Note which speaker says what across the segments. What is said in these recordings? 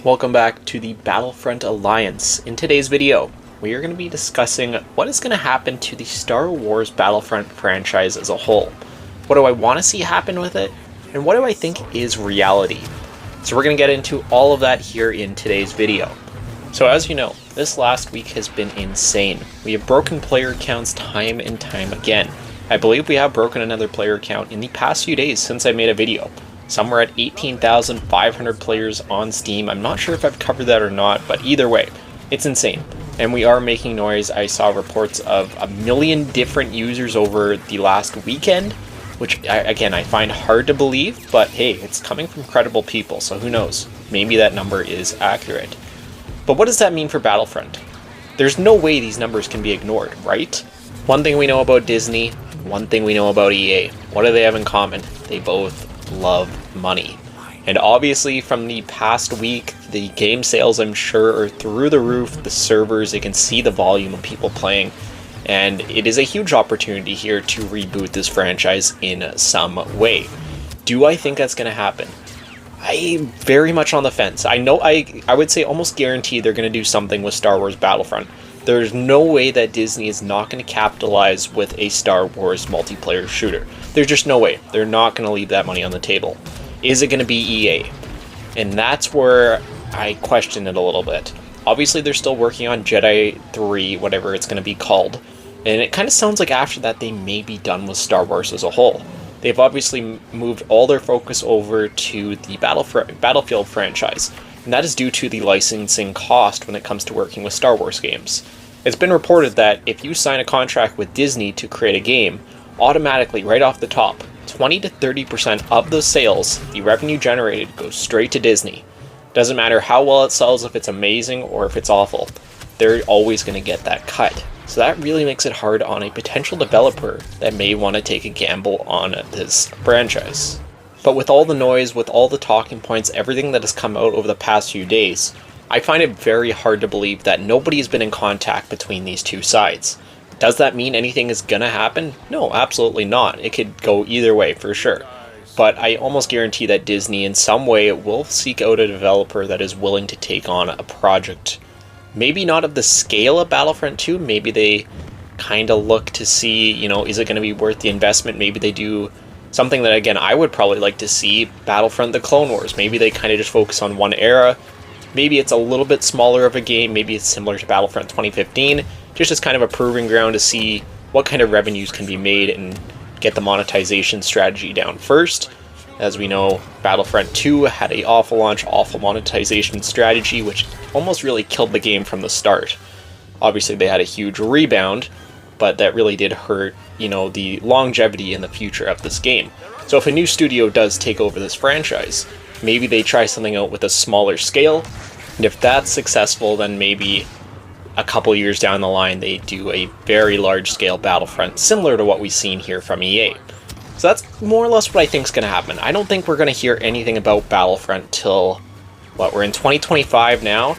Speaker 1: Welcome back to the Battlefront Alliance. In today's video, we are going to be discussing what is going to happen to the Star Wars Battlefront franchise as a whole. What do I want to see happen with it, and what do I think is reality? So we're going to get into all of that here in today's video. So as you know, this last week has been insane. We have broken player counts time and time again. I believe we have broken another player count in the past few days since I made a video. Somewhere at 18,500 players on Steam. I'm not sure if I've covered that or not, but either way, it's insane. And we are making noise. I saw reports of 1 million different users over the last weekend, which I find hard to believe, but hey, it's coming from credible people, so who knows? Maybe that number is accurate. But what does that mean for Battlefront? There's no way these numbers can be ignored, right? One thing we know about Disney, one thing we know about EA. What do they have in common? They both love money. And obviously from the past week, the game sales I'm sure are through the roof, the servers, they can see the volume of people playing, and it is a huge opportunity here to reboot this franchise in some way. Do I think that's going to happen? I'm very much on the fence. I know I would say almost guaranteed they're going to do something with Star Wars Battlefront. There's no way that Disney is not going to capitalize with a Star Wars multiplayer shooter. There's just no way. They're not going to leave that money on the table. Is it going to be EA? And that's where I question it a little bit. Obviously, they're still working on Jedi 3, whatever it's going to be called. And it kind of sounds like after that they may be done with Star Wars as a whole. They've obviously moved all their focus over to the Battlefield franchise. And that is due to the licensing cost when it comes to working with Star Wars games. It's been reported that if you sign a contract with Disney to create a game, automatically, right off the top, 20 to 30% of those sales, the revenue generated, goes straight to Disney. Doesn't matter how well it sells, if it's amazing or if it's awful, they're always going to get that cut. So that really makes it hard on a potential developer that may want to take a gamble on this franchise. But with all the noise, with all the talking points, everything that has come out over the past few days, I find it very hard to believe that nobody has been in contact between these two sides. Does that mean anything is gonna happen? No, absolutely not. It could go either way for sure. But I almost guarantee that Disney in some way will seek out a developer that is willing to take on a project. Maybe not of the scale of Battlefront 2, maybe they kind of look to see, is it going to be worth the investment? Maybe they do something that, again, I would probably like to see, Battlefront the Clone Wars. Maybe they kind of just focus on one era. Maybe it's a little bit smaller of a game. Maybe it's similar to Battlefront 2015, just as kind of a proving ground to see what kind of revenues can be made and get the monetization strategy down first. As we know, Battlefront 2 had an awful launch, awful monetization strategy, which almost really killed the game from the start. Obviously, they had a huge rebound, but that really did hurt, the longevity and the future of this game. So if a new studio does take over this franchise, maybe they try something out with a smaller scale, and if that's successful, then maybe a couple years down the line they do a very large-scale Battlefront, similar to what we've seen here from EA. So that's more or less what I think is going to happen. I don't think we're going to hear anything about Battlefront till, we're in 2025 now.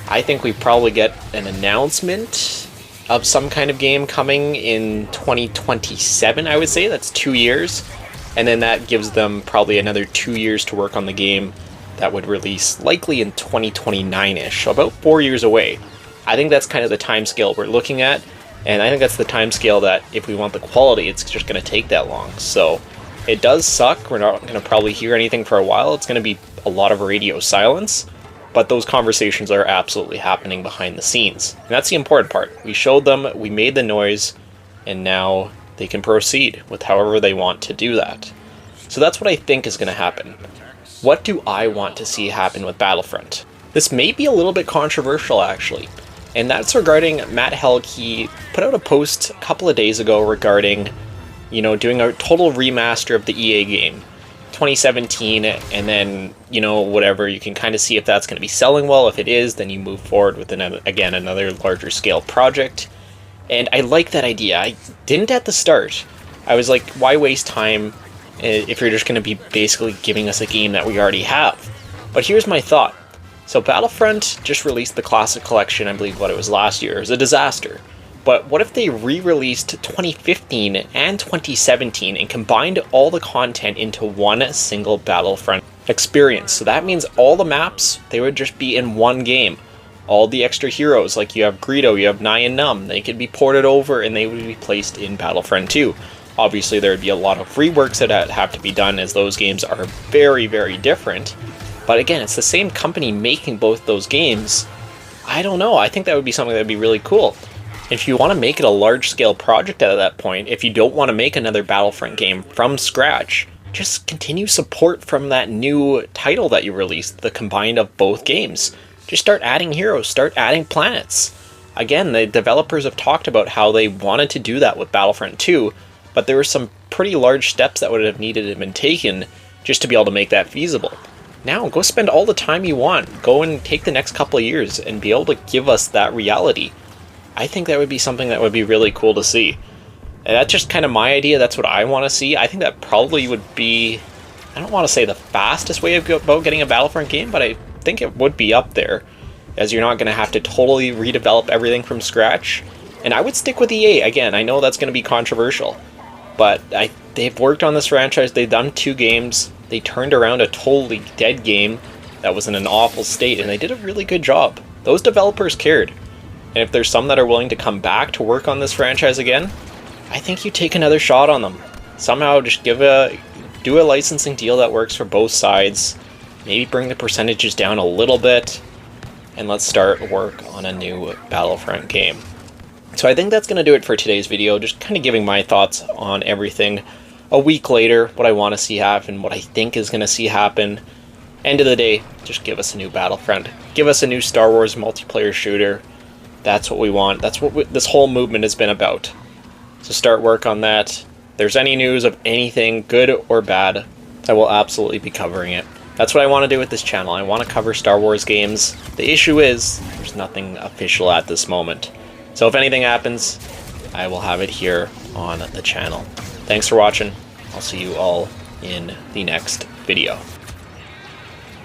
Speaker 1: I think we probably get an announcement of some kind of game coming in 2027, I would say. That's 2 years. And then that gives them probably another 2 years to work on the game that would release likely in 2029-ish, so about 4 years away. I think that's kind of the time scale we're looking at. And I think that's the time scale that if we want the quality, it's just going to take that long. So it does suck. We're not going to probably hear anything for a while. It's going to be a lot of radio silence. But those conversations are absolutely happening behind the scenes. And that's the important part. We showed them, we made the noise, and now they can proceed with however they want to do that. So that's what I think is going to happen. What do I want to see happen with Battlefront? This may be a little bit controversial, actually. And that's regarding Matt Helg. He put out a post a couple of days ago regarding, doing a total remaster of the EA game, 2017, and then, whatever, you can kind of see if that's going to be selling well. If it is, then you move forward with, another larger scale project. And I like that idea. I didn't at the start. I was like, why waste time if you're just going to be basically giving us a game that we already have? But here's my thought. So Battlefront just released the Classic Collection, I believe it was last year. It was a disaster. But what if they re-released 2015 and 2017 and combined all the content into one single Battlefront experience. So that means all the maps, they would just be in one game. All the extra heroes, like you have Greedo, you have Nye and Num, they could be ported over and they would be placed in Battlefront 2. Obviously there would be a lot of reworks that have to be done, as those games are very, very different. But again, it's the same company making both those games. I don't know, I think that would be something that would be really cool. If you want to make it a large-scale project at that point, if you don't want to make another Battlefront game from scratch, just continue support from that new title that you released, the combined of both games. Just start adding heroes, start adding planets. Again, the developers have talked about how they wanted to do that with Battlefront 2, but there were some pretty large steps that would have needed to have been taken just to be able to make that feasible. Now, go spend all the time you want. Go and take the next couple of years and be able to give us that reality. I think that would be something that would be really cool to see. And that's just kind of my idea. That's what I want to see. I think that probably would be, I don't want to say the fastest way of about getting a Battlefront game, but I think it would be up there, as you're not going to have to totally redevelop everything from scratch. And I would stick with EA. Again, I know that's going to be controversial, but they've worked on this franchise. They've done 2 games. They turned around a totally dead game that was in an awful state, and they did a really good job. Those developers cared. And if there's some that are willing to come back to work on this franchise again, I think you take another shot on them. Somehow just do a licensing deal that works for both sides. Maybe bring the percentages down a little bit, and let's start work on a new Battlefront game. So I think that's going to do it for today's video, just kind of giving my thoughts on everything. A week later, what I want to see happen, what I think is going to see happen. End of the day, just give us a new Battlefront. Give us a new Star Wars multiplayer shooter. That's what we want. That's what this whole movement has been about. So start work on that. If there's any news of anything, good or bad, I will absolutely be covering it. That's what I want to do with this channel. I want to cover Star Wars games. The issue is, there's nothing official at this moment. So if anything happens, I will have it here on the channel. Thanks for watching. I'll see you all in the next video.